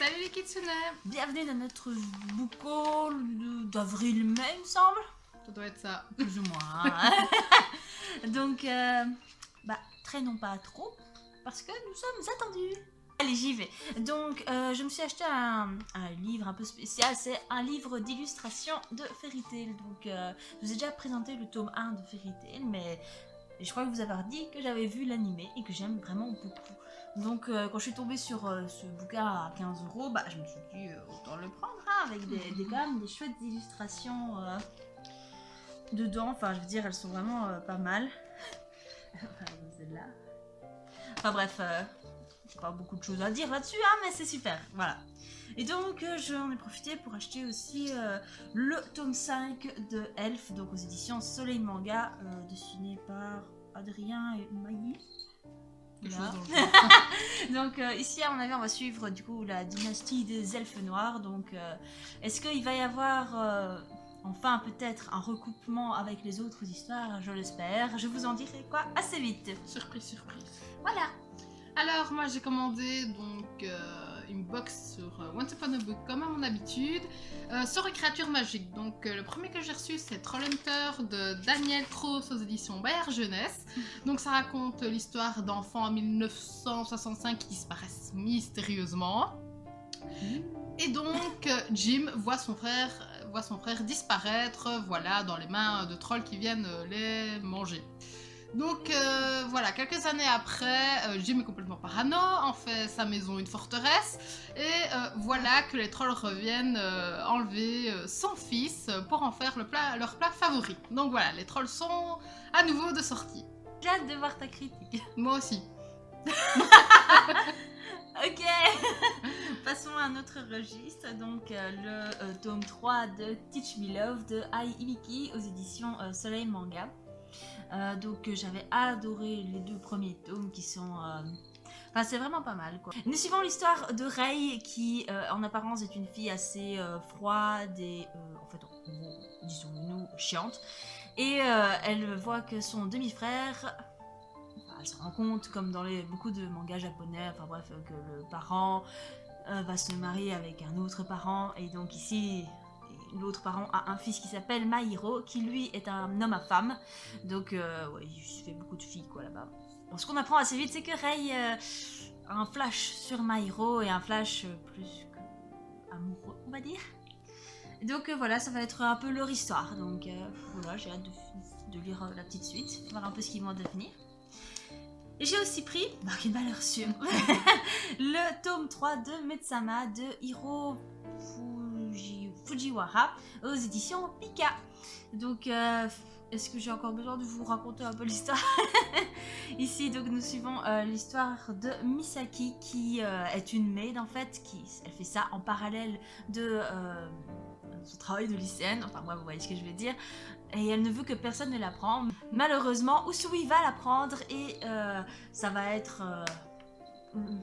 Salut les kitsune. Bienvenue dans notre book haul d'avril-mai, il me semble. Ça doit être ça. Plus ou moins. Hein. Donc, traînons pas trop, parce que nous sommes attendus. Allez, j'y vais. Donc, je me suis acheté un livre un peu spécial. C'est un livre d'illustration de Fairy Tail. Donc, je vous ai déjà présenté le tome 1 de Fairy Tail, mais je crois que vous avez dit que j'avais vu l'animé et que j'aime vraiment beaucoup. Donc, quand je suis tombée sur ce bouquin à 15 €, je me suis dit autant le prendre, hein, avec quand même des chouettes illustrations dedans. Enfin, je veux dire, elles sont vraiment pas mal. Celle-là. Enfin bref, pas beaucoup de choses à dire là-dessus, hein, mais c'est super. Voilà. Et donc, j'en ai profité pour acheter aussi le tome 5 de Elf, donc aux éditions Soleil Manga, dessiné par Adrien et Mailly. Voilà. Donc ici à mon avis on va suivre du coup la dynastie des elfes noirs. Donc est-ce qu'il va y avoir enfin peut-être un recoupement avec les autres histoires? Je l'espère. Je vous en dirai quoi assez vite. Surprise, surprise. Voilà. Alors moi j'ai commandé donc une box sur Once Upon a Book comme à mon habitude sur les créatures magiques. Donc le premier que j'ai reçu c'est Trollhunter de Daniel Cross aux éditions Bayard Jeunesse. Donc ça raconte l'histoire d'enfants en 1965 qui disparaissent mystérieusement. Et donc Jim voit son frère disparaître, voilà, dans les mains de trolls qui viennent les manger. Donc voilà, quelques années après, Jim est complètement parano, en fait sa maison une forteresse, et voilà que les trolls reviennent enlever son fils pour en faire leur plat favori. Donc voilà, les trolls sont à nouveau de sortie. J'ai hâte de voir ta critique. Moi aussi. Ok. Passons à un autre registre, donc le tome 3 de Teach Me Love de Ai Ibiki aux éditions Soleil Manga. Donc j'avais adoré les deux premiers tomes qui sont... Enfin c'est vraiment pas mal quoi. Nous suivons l'histoire de Rei qui en apparence est une fille assez froide et en fait disons-nous chiante. Et elle voit que son demi-frère... elle se rend compte comme dans beaucoup de mangas japonais, enfin bref, que le parent va se marier avec un autre parent. Et donc ici... l'autre parent a un fils qui s'appelle Mahiro, qui lui est un homme à femme. Donc, ouais, il se fait beaucoup de filles, quoi, là-bas. Bon, ce qu'on apprend assez vite, c'est que Rei a un flash sur Mahiro, et un flash plus que amoureux, on va dire. Donc, voilà, ça va être un peu leur histoire. Donc, voilà, j'ai hâte de lire la petite suite, voir un peu ce qu'ils vont devenir. Et j'ai aussi pris, quelle valeur sûre, le tome 3 de Metsama de Hiro Fujiwara aux éditions Pika. Donc, est-ce que j'ai encore besoin de vous raconter un peu l'histoire? Ici, donc, nous suivons l'histoire de Misaki qui est une maid en fait. Elle fait ça en parallèle de son travail de lycéenne. Enfin, moi, vous voyez ce que je veux dire. Et elle ne veut que personne ne la prenne. Malheureusement, Usui va la prendre et ça va être...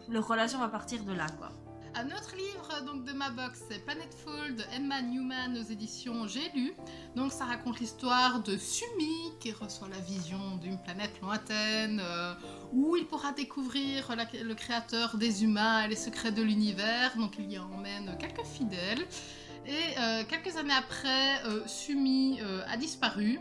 leur relation va partir de là, quoi. Un autre livre donc de ma box, c'est Planetfall de Emma Newman aux éditions J'ai lu. Donc ça raconte l'histoire de Sumi qui reçoit la vision d'une planète lointaine où il pourra découvrir le créateur des humains et les secrets de l'univers. Donc il y emmène quelques fidèles. Et quelques années après, Sumi a disparu.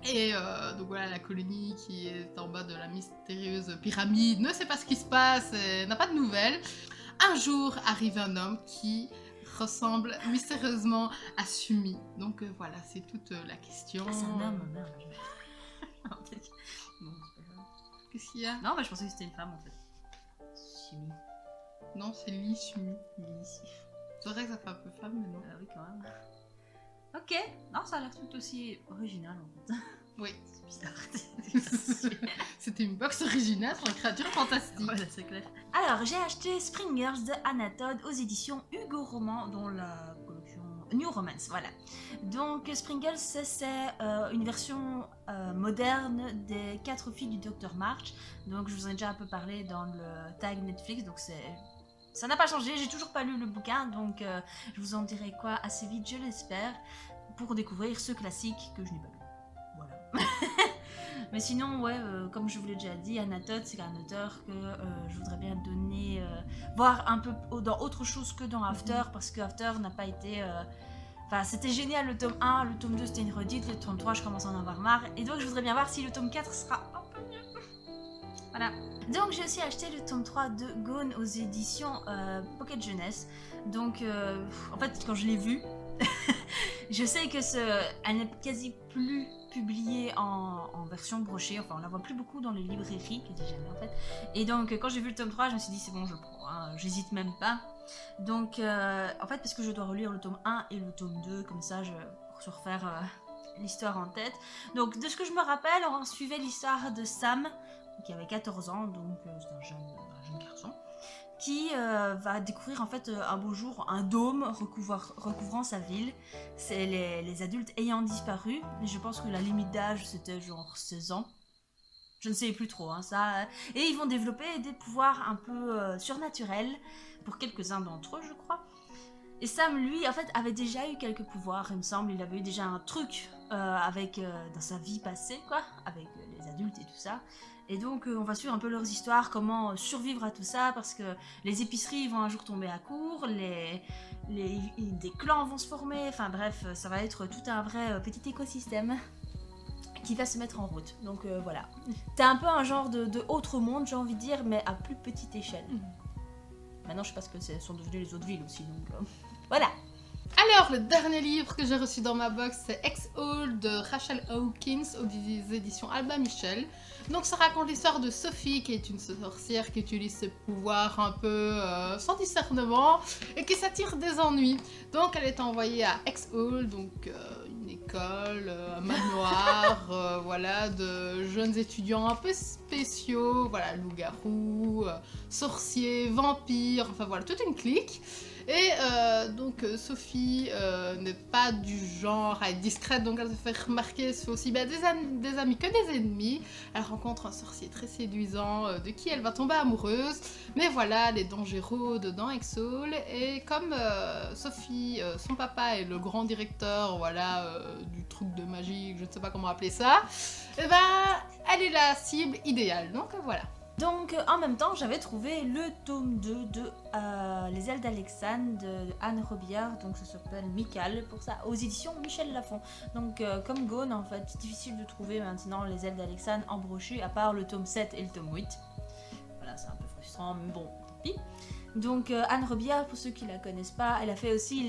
Et donc voilà, la colonie qui est en bas de la mystérieuse pyramide ne sait pas ce qui se passe et n'a pas de nouvelles. Un jour arrive un homme qui ressemble mystérieusement à Sumi. Donc voilà, c'est toute la question. Ah, c'est un homme, merde. Qu'est-ce qu'il y a? Non, je pensais que c'était une femme en fait. Sumi. Non, c'est Lee Sumi. Lee. C'est vrai que ça fait un peu femme, mais non. Oui, quand même. Ok, non, ça a l'air tout aussi original en fait. Oui. C'est bizarre. C'était une box originale sur les créatures fantastiques. Ouais, c'est clair. Alors, j'ai acheté Spring Girls de Anatode aux éditions Hugo Roman, dont la collection New Romance, voilà. Donc, Spring Girls, c'est une version moderne des 4 filles du Dr March. Donc, je vous en ai déjà un peu parlé dans le tag Netflix, donc ça n'a pas changé, j'ai toujours pas lu le bouquin, donc je vous en dirai quoi assez vite, je l'espère, pour découvrir ce classique que je n'ai pas lu. Voilà. Mais sinon, ouais, comme je vous l'ai déjà dit, Anna Todd, c'est un auteur que je voudrais bien donner, voir un peu dans autre chose que dans After, parce que After n'a pas été... Enfin, c'était génial le tome 1, le tome 2 c'était une redite, le tome 3 je commence à en avoir marre, et donc je voudrais bien voir si le tome 4 sera un peu mieux. Voilà. Donc j'ai aussi acheté le tome 3 de Gone aux éditions Pocket Jeunesse. Donc en fait quand je l'ai vu, je sais que elle n'est quasi plus publiée en version brochée, enfin on la voit plus beaucoup dans les librairies, que dis-je jamais en fait. Et donc quand j'ai vu le tome 3, je me suis dit c'est bon, je le prends, hein, j'hésite même pas. Donc en fait parce que je dois relire le tome 1 et le tome 2, comme ça pour se refaire l'histoire en tête. Donc de ce que je me rappelle, on suivait l'histoire de Sam, qui avait 14 ans, donc c'est un jeune garçon, qui va découvrir en fait un beau jour un dôme recouvrant sa ville. C'est les adultes ayant disparu. Je pense que la limite d'âge c'était genre 16 ans. Je ne sais plus trop, hein, ça. Et ils vont développer des pouvoirs un peu surnaturels, pour quelques-uns d'entre eux, je crois. Et Sam, lui, en fait, avait déjà eu quelques pouvoirs, il me semble. Il avait eu déjà un truc dans sa vie passée, quoi, avec les adultes et tout ça. Et donc, on va suivre un peu leurs histoires, comment survivre à tout ça, parce que les épiceries vont un jour tomber à court, des clans vont se former, enfin bref, ça va être tout un vrai petit écosystème qui va se mettre en route. Donc voilà. C'est un peu un genre de autre monde, j'ai envie de dire, mais à plus petite échelle. Maintenant, je sais pas ce que sont devenues les autres villes aussi, donc voilà. Alors, le dernier livre que j'ai reçu dans ma box, c'est X-Hole de Rachel Hawkins aux éditions Albin Michel. Donc, ça raconte l'histoire de Sophie, qui est une sorcière qui utilise ses pouvoirs un peu sans discernement et qui s'attire des ennuis. Donc, elle est envoyée à X-Hole, donc une école, un manoir, voilà, de jeunes étudiants un peu spéciaux, voilà, loups-garous, sorciers, vampires, enfin voilà, toute une clique. Et donc Sophie n'est pas du genre à être discrète, donc elle se fait remarquer, c'est aussi bien des amis que des ennemis. Elle rencontre un sorcier très séduisant de qui elle va tomber amoureuse. Mais voilà, les dangers rôdent dans X-Hole. Et comme Sophie, son papa est le grand directeur, voilà, du truc de magie, je ne sais pas comment appeler ça, et ben elle est la cible idéale, donc voilà. Donc en même temps, j'avais trouvé le tome 2 de Les ailes d'Alexandre de Anne Robillard, donc ça s'appelle Michael, pour ça, aux éditions Michel Lafon. Donc comme Gone, en fait, c'est difficile de trouver maintenant Les ailes d'Alexandre en brochée, à part le tome 7 et le tome 8. Voilà, c'est un peu frustrant, mais bon, tant pis. Donc Anne Robillard, pour ceux qui la connaissent pas, elle a fait aussi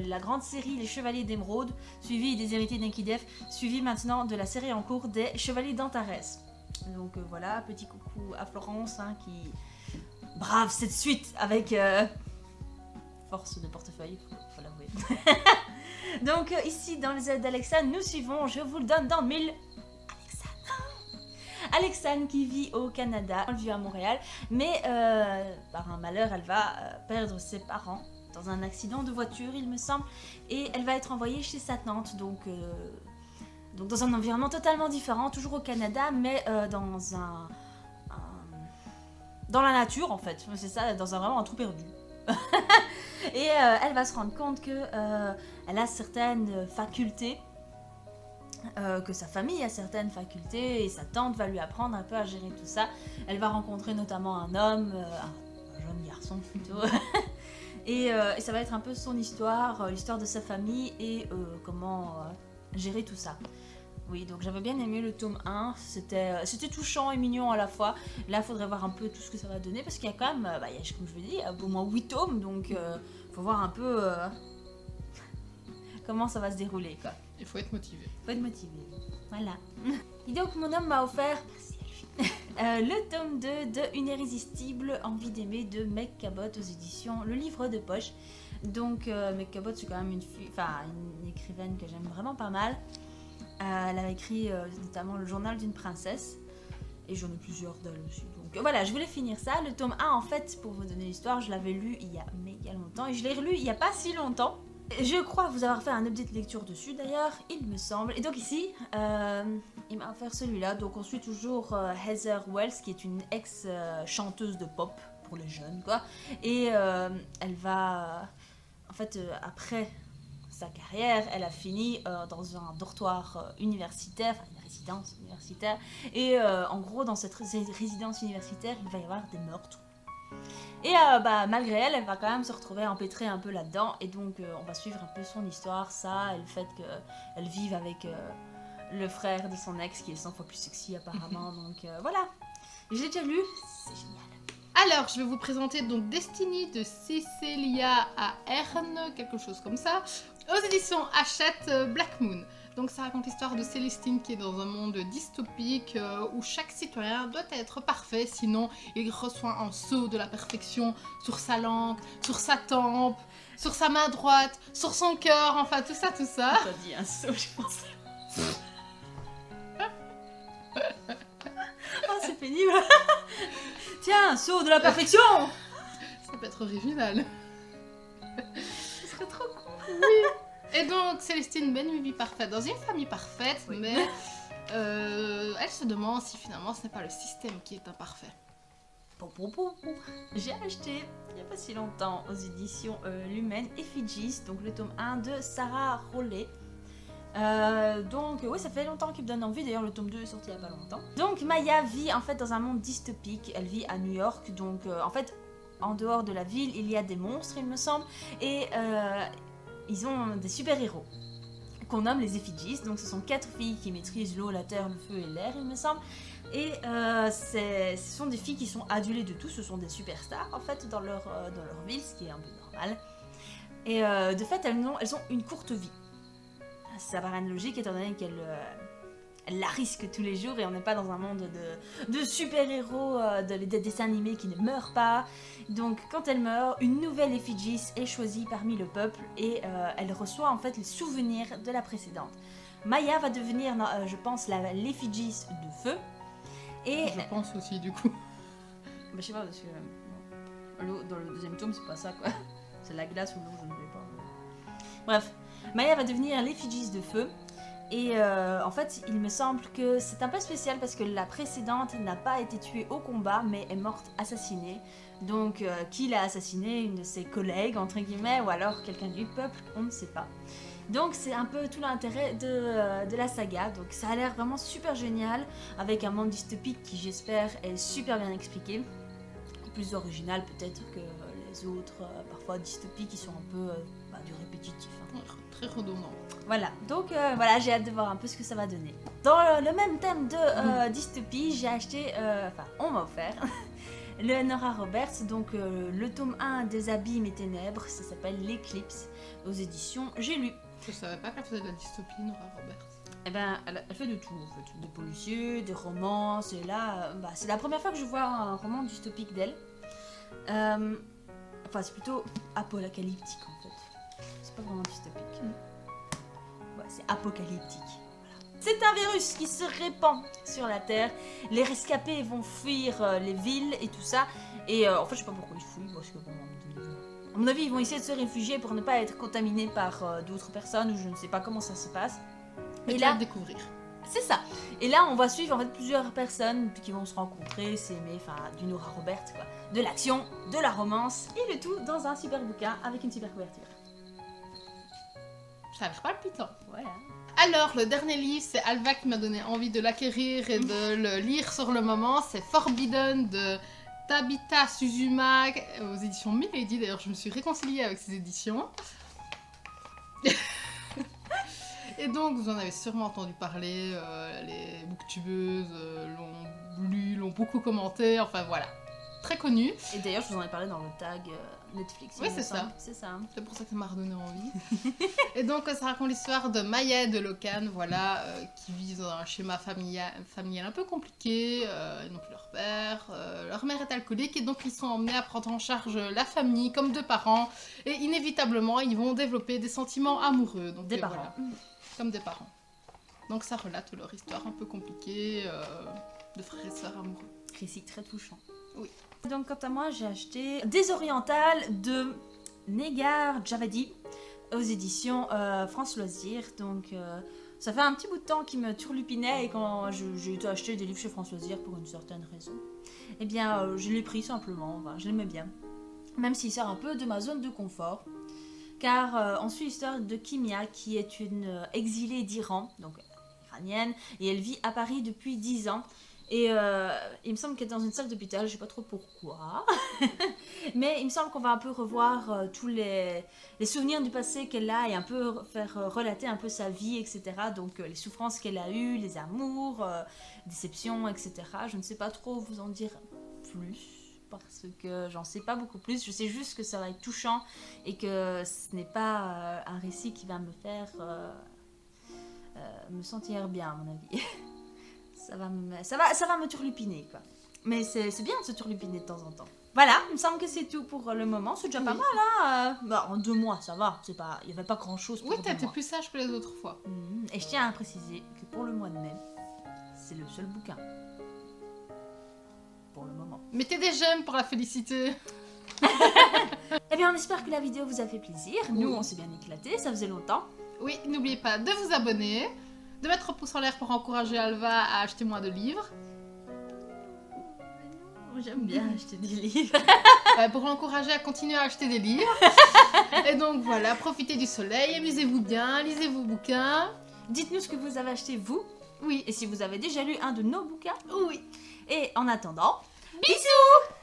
la grande série Les Chevaliers d'Émeraude, suivi des Héritiers d'Enkidef, suivi maintenant de la série en cours des Chevaliers d'Antares. Donc voilà, petit coucou à Florence hein, qui brave cette suite avec force de portefeuille, faut l'avouer. Donc ici dans les ailes d'Alexandre, nous suivons, je vous le donne dans le mille, Alexandre qui vit au Canada, elle vit à Montréal, mais par un malheur, elle va perdre ses parents dans un accident de voiture, il me semble, et elle va être envoyée chez sa tante, donc dans un environnement totalement différent, toujours au Canada, mais dans la nature en fait, c'est ça, dans vraiment un trou perdu. Et elle va se rendre compte que elle a certaines facultés, que sa famille a certaines facultés, et sa tante va lui apprendre un peu à gérer tout ça. Elle va rencontrer notamment un homme, un jeune garçon plutôt, et ça va être un peu son histoire, l'histoire de sa famille et comment gérer tout ça. Oui, donc j'avais bien aimé le tome 1, c'était touchant et mignon à la fois. Là, il faudrait voir un peu tout ce que ça va donner, parce qu'il y a quand même, comme je vous l'ai dit, il y a au moins 8 tomes, donc faut voir un peu comment ça va se dérouler, quoi. Il faut être motivé. Voilà. Et donc mon homme m'a offert, merci à lui, le tome 2 de Une irrésistible envie d'aimer de Meg Cabot aux éditions Le Livre de Poche. Donc Meg Cabot, c'est quand même une écrivaine que j'aime vraiment pas mal. Elle a écrit notamment Le Journal d'une princesse, et j'en ai plusieurs d'elle aussi. Donc voilà, je voulais finir ça. Le tome 1, en fait, pour vous donner l'histoire, je l'avais lu il y a méga longtemps, et je l'ai relu il n'y a pas si longtemps. Je crois vous avoir fait un update lecture dessus d'ailleurs, il me semble. Et donc ici, il m'a offert celui-là. Donc on suit toujours Heather Wells, qui est une ex-chanteuse de pop pour les jeunes, quoi. Et elle va, en fait, après sa carrière, elle a fini dans un dortoir universitaire, enfin une résidence universitaire. Et en gros, dans cette résidence universitaire, il va y avoir des meurtres. Et malgré elle, elle va quand même se retrouver empêtrée un peu là-dedans. Et donc, on va suivre un peu son histoire, ça, et le fait qu'elle vive avec le frère de son ex, qui est 100 fois plus sexy apparemment. Donc voilà, j'ai déjà lu, c'est génial. Alors, je vais vous présenter donc Destiny de Cecilia Ahern, quelque chose comme ça, aux éditions Hachette Black Moon. Donc ça raconte l'histoire de Célestine qui est dans un monde dystopique où chaque citoyen doit être parfait, sinon il reçoit un sceau de la perfection sur sa langue, sur sa tempe, sur sa main droite, sur son cœur, enfin tout ça, tout ça. T'as dit un sceau, je pense. Oh, c'est pénible. Tiens, un sceau de la perfection. Ça peut être original. Ce serait trop cool. Et donc, Célestine mène une vie parfaite dans une famille parfaite, Oui. mais elle se demande si finalement ce n'est pas le système qui est imparfait. J'ai acheté il n'y a pas si longtemps aux éditions Lumen Effigies, donc le tome 1 de Sarah Rollet. Donc oui, ça fait longtemps qu'il me donne envie, d'ailleurs le tome 2 est sorti il n'y a pas longtemps. Donc Maya vit en fait dans un monde dystopique, elle vit à New York, donc en fait en dehors de la ville il y a des monstres il me semble, et ils ont des super-héros qu'on nomme les Effigies, donc ce sont 4 filles qui maîtrisent l'eau, la terre, le feu et l'air il me semble. Et ce sont des filles qui sont adulées de tout, ce sont des superstars en fait dans leur ville, ce qui est un peu normal. Et de fait elles ont une courte vie. Ça paraît logique étant donné qu'elle la risque tous les jours et on n'est pas dans un monde de super-héros, des dessins animés qui ne meurent pas. Donc quand elle meurt, une nouvelle Effigies est choisie parmi le peuple et elle reçoit en fait les souvenirs de la précédente. Maya va devenir, je pense, l'Effigies de feu. Et Je pense aussi du coup. je sais pas parce que l'eau dans le deuxième tome c'est pas ça quoi. C'est la glace ou l'eau, je ne sais pas. Bref, Maya va devenir l'Effigies de feu. Et en fait, il me semble que c'est un peu spécial parce que la précédente n'a pas été tuée au combat, mais est morte assassinée. Donc, qui l'a assassinée? Une de ses collègues, entre guillemets, ou alors quelqu'un du peuple, on ne sait pas. Donc, c'est un peu tout l'intérêt de la saga. Donc, ça a l'air vraiment super génial, avec un monde dystopique qui, j'espère, est super bien expliqué. Plus original peut-être que les autres, parfois dystopiques, qui sont un peu du répétitif. Hein. Très redondant. Voilà, donc voilà, j'ai hâte de voir un peu ce que ça va donner. Dans le même thème de dystopie, j'ai acheté, on m'a offert, le Nora Roberts, donc le tome 1 des Abîmes et Ténèbres, ça s'appelle L'Éclipse, aux éditions J'ai lu. Je savais pas qu'elle faisait de la dystopie, Nora Roberts. Eh ben, elle fait de tout, en fait, des policiers, des romances, et là, c'est la première fois que je vois un roman dystopique d'elle. C'est plutôt apocalyptique, en fait. C'est pas vraiment dystopique. Ouais, c'est apocalyptique. Voilà. C'est un virus qui se répand sur la Terre. Les rescapés vont fuir les villes et tout ça. Et en fait, je sais pas pourquoi ils fuient, parce que bon, à mon avis, ils vont essayer de se réfugier pour ne pas être contaminés par d'autres personnes, ou je ne sais pas comment ça se passe. Et là, découvrir. C'est ça. Et là, on va suivre en fait plusieurs personnes qui vont se rencontrer, s'aimer, du Nora Roberts, quoi. De l'action, de la romance, et le tout dans un super bouquin avec une super couverture. Ça a l'air palpitant. Voilà. Alors, le dernier livre, c'est Alva qui m'a donné envie de l'acquérir et de le lire sur le moment. C'est Forbidden de Tabitha Suzuma aux éditions Milady. D'ailleurs, je me suis réconciliée avec ces éditions. Et donc, vous en avez sûrement entendu parler, les booktubeuses l'ont lu, l'ont beaucoup commenté, enfin voilà. Très connu. Et d'ailleurs, je vous en ai parlé dans le tag Netflix. Oui, c'est ça. C'est ça. C'est pour ça que ça m'a redonné envie. Et donc, ça raconte l'histoire de Maya et de Locan, voilà, qui vivent dans un schéma familial un peu compliqué. Ils n'ont plus leur père. Leur mère est alcoolique et donc ils sont emmenés à prendre en charge la famille comme deux parents. Et inévitablement, ils vont développer des sentiments amoureux. Donc, Des parents. Voilà, comme des parents. Donc, ça relate leur histoire un peu compliquée de frères et sœurs amoureux. Récit très touchant. Oui. Donc, quant à moi, j'ai acheté Désorientale de Negar Javadi aux éditions France Loisirs. Donc, ça fait un petit bout de temps qu'il me turlupinait et quand j'ai été acheter des livres chez France Loisirs pour une certaine raison, eh bien, je l'ai pris simplement. Enfin, je l'aimais bien. Même s'il sort un peu de ma zone de confort. car on suit l'histoire de Kimia, qui est une exilée d'Iran, donc iranienne, et elle vit à Paris depuis 10 ans. Et il me semble qu'elle est dans une salle d'hôpital, je sais pas trop pourquoi. Mais il me semble qu'on va un peu revoir tous les souvenirs du passé qu'elle a et un peu faire relater un peu sa vie, etc. Donc les souffrances qu'elle a eues, les amours, déceptions, etc. Je ne sais pas trop vous en dire plus parce que j'en sais pas beaucoup plus. Je sais juste que ça va être touchant et que ce n'est pas un récit qui va me faire me sentir bien, à mon avis. Ça va me turlupiner, quoi. Mais c'est bien de se turlupiner de temps en temps. Voilà, il me semble que c'est tout pour le moment. C'est déjà pas mal, hein. Bah, en 2 mois, ça va. Il n'y avait pas grand-chose pour 2 Oui, t'as été mois. plus sage que les autres fois. Et je tiens à préciser que pour le mois de mai, c'est le seul bouquin. Pour le moment. Mettez des j'aime pour la féliciter. Eh bien, on espère que la vidéo vous a fait plaisir. Nous, on s'est bien éclaté, ça faisait longtemps. Oui, n'oubliez pas de vous abonner, de mettre un pouce en l'air pour encourager Alva à acheter moins de livres. J'aime bien acheter des livres. Pour l'encourager à continuer à acheter des livres. Et donc voilà, profitez du soleil, amusez-vous bien, lisez vos bouquins. Dites-nous ce que vous avez acheté, vous. Oui. Et si vous avez déjà lu un de nos bouquins. Oui. Et en attendant, Bisous.